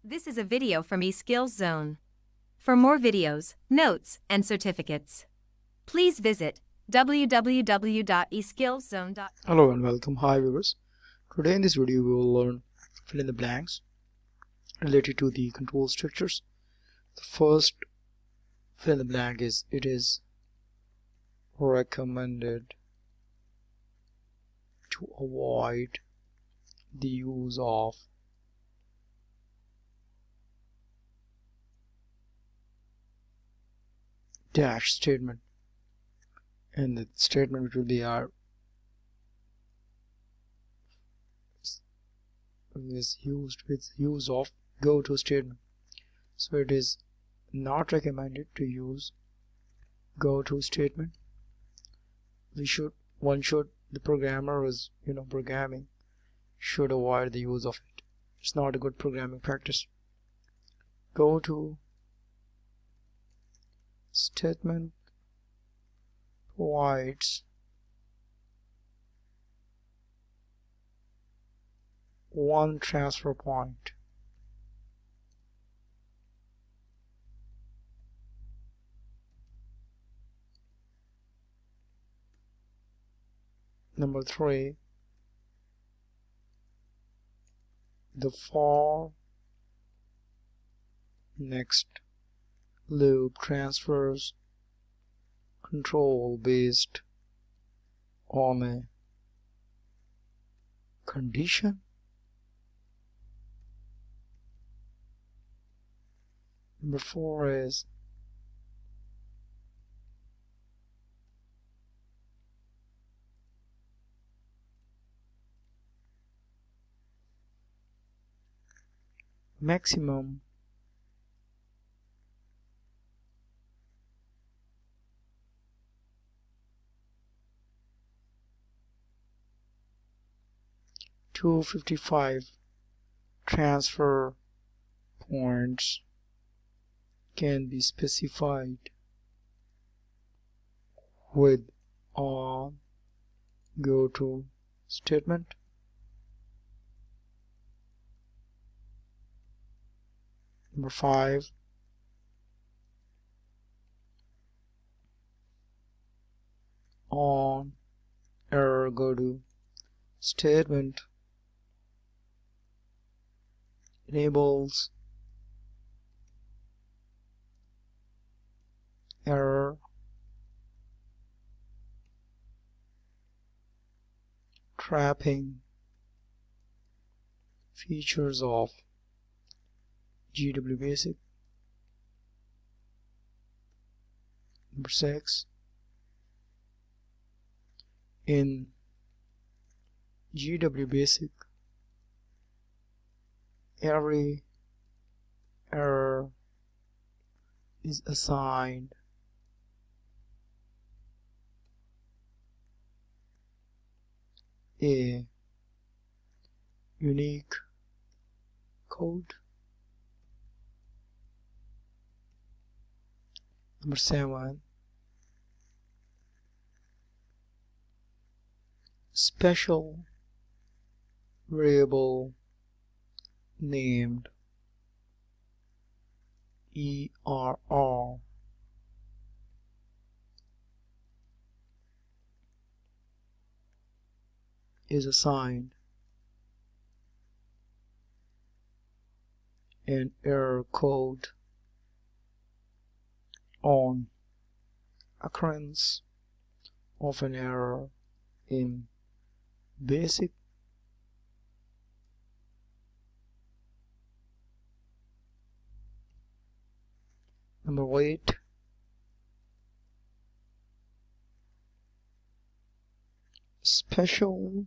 This is a video from eSkills Zone. For more videos, notes, and certificates, please visit www.eskillszone.com. Hello and welcome. Hi viewers. Today in this video we will learn fill in the blanks related to the control structures. The first fill in the blank is it is recommended to avoid the use of dash statement, and the statement which will be our is used with use of go to statement. So it is not recommended to use go to statement. The programmer is programming should avoid the use of it. It's not a good programming practice. Go to statement provides one transfer point. Number 3, the for next loop transfers control based on a condition. Number 4 is maximum (255) transfer points can be specified with on go to statement. Number 5, on error go to statement enables error trapping features of GW Basic. Number 6, in GW Basic every error is assigned a unique code. Number 7, special variable named ERR is assigned an error code on occurrence of an error in basic. Number 8, special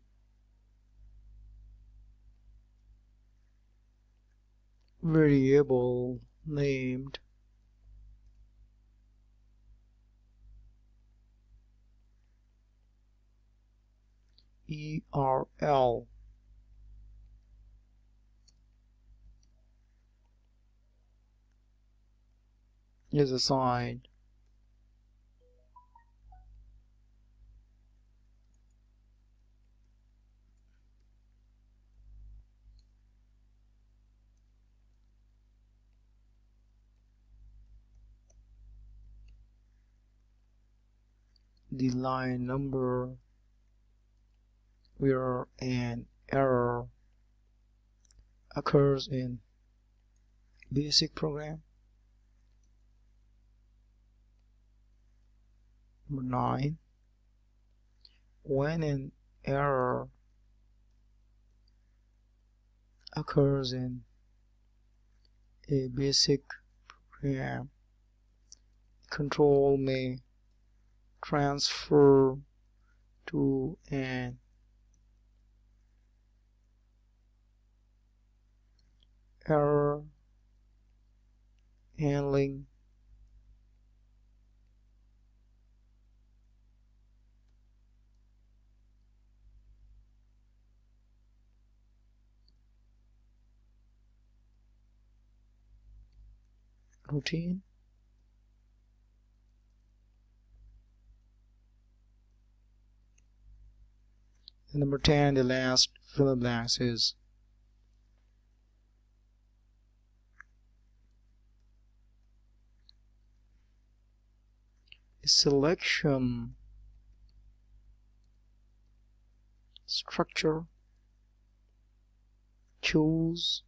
variable named ERL is assigned the line number where an error occurs in basic program. Number 9, when an error occurs in a basic program, control may transfer to an error handling routine. And number 10, the last fill in the blanks is a selection structure. Choose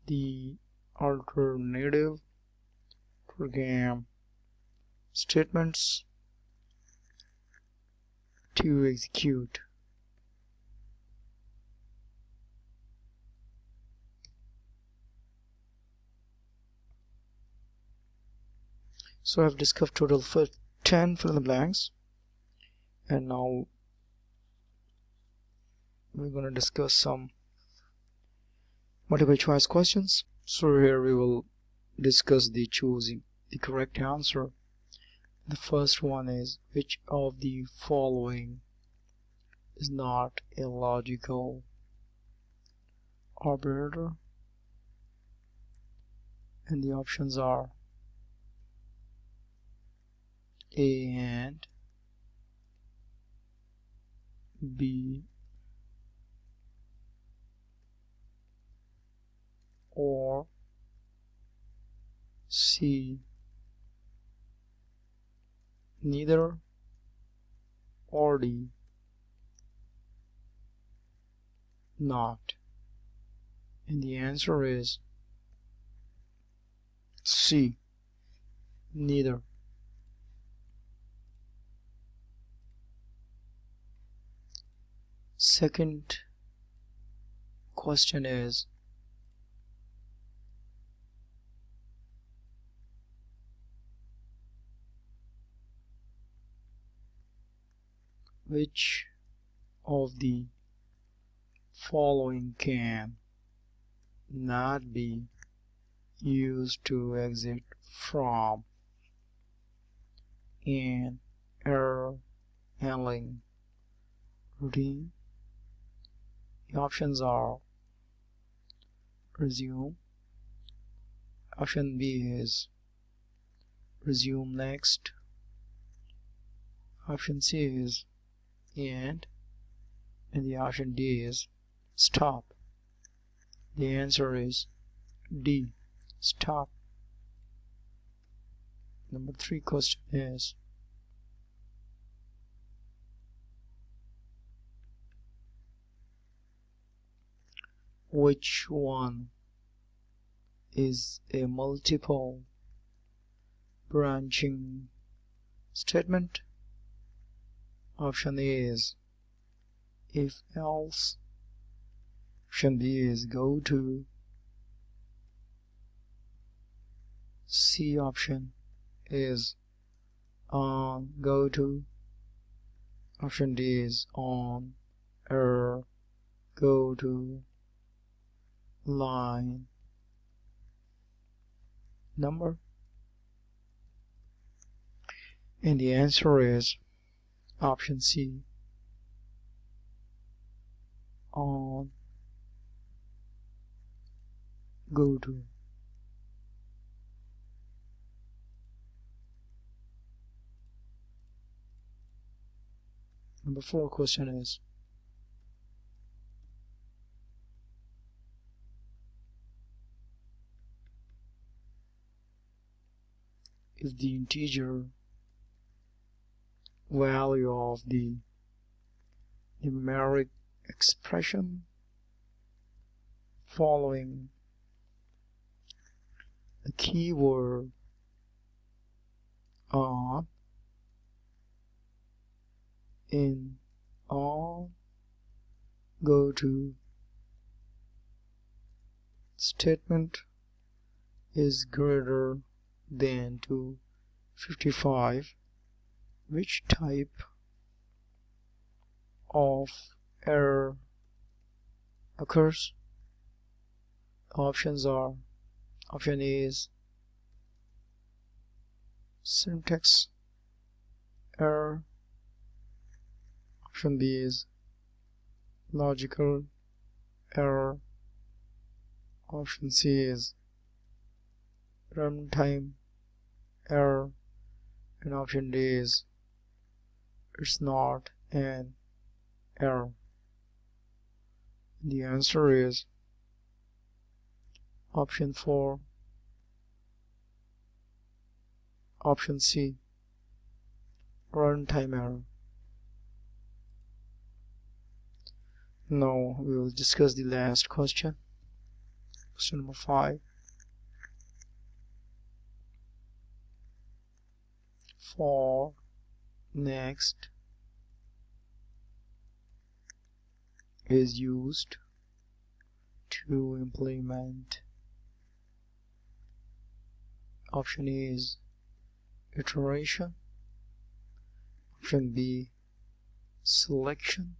the alternative program statements to execute. So I've discussed total for 10 fill in the blanks, and now we're going to discuss some multiple choice questions. So here we will discuss the choosing the correct answer. The first one is, which of the following is not a logical operator? And the options are A and B or C, neither, or D, not. And the answer is C, neither. Second question is, which of the following can not be used to exit from an error handling routine? The options are resume, option B is resume next, option C is end, and the option D is stop. The answer is D, stop. Number 3 question is, which one is a multiple branching statement? Option A is if else, option B is go to, C option is on go to, option D is on error go to line number, and the answer is option C, on go to. Number 4 question is, if the integer value of the numeric expression following the keyword on in on go to statement is greater than 255, which type of error occurs? Options are: option A is syntax error, option B is logical error, option C is runtime error, and option D is it's not an error. The answer is option 4, option C, runtime error. Now we will discuss the last question. Question number 5. For next is used to implement. Option A is iteration, option B selection,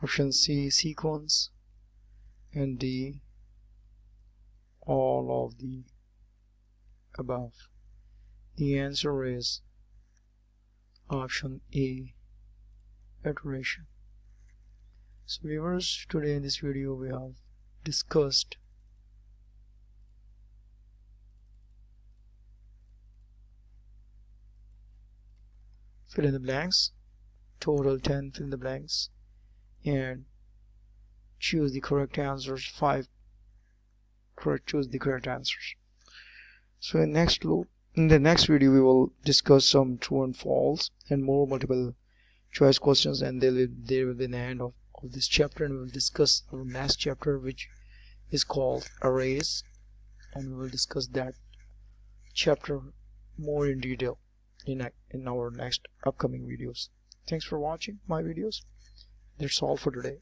option C sequence, and D all of the above. The answer is option A, iteration. So viewers, today in this video we have discussed fill in the blanks, total 10 fill in the blanks, and choose the correct answers. 5 choose the correct answers. So in the next video we will discuss some true and false and more multiple choice questions, and they will be the end of this chapter, and we will discuss our next chapter, which is called arrays, and we will discuss that chapter more in detail in our next upcoming videos. Thanks for watching my videos. That's all for today.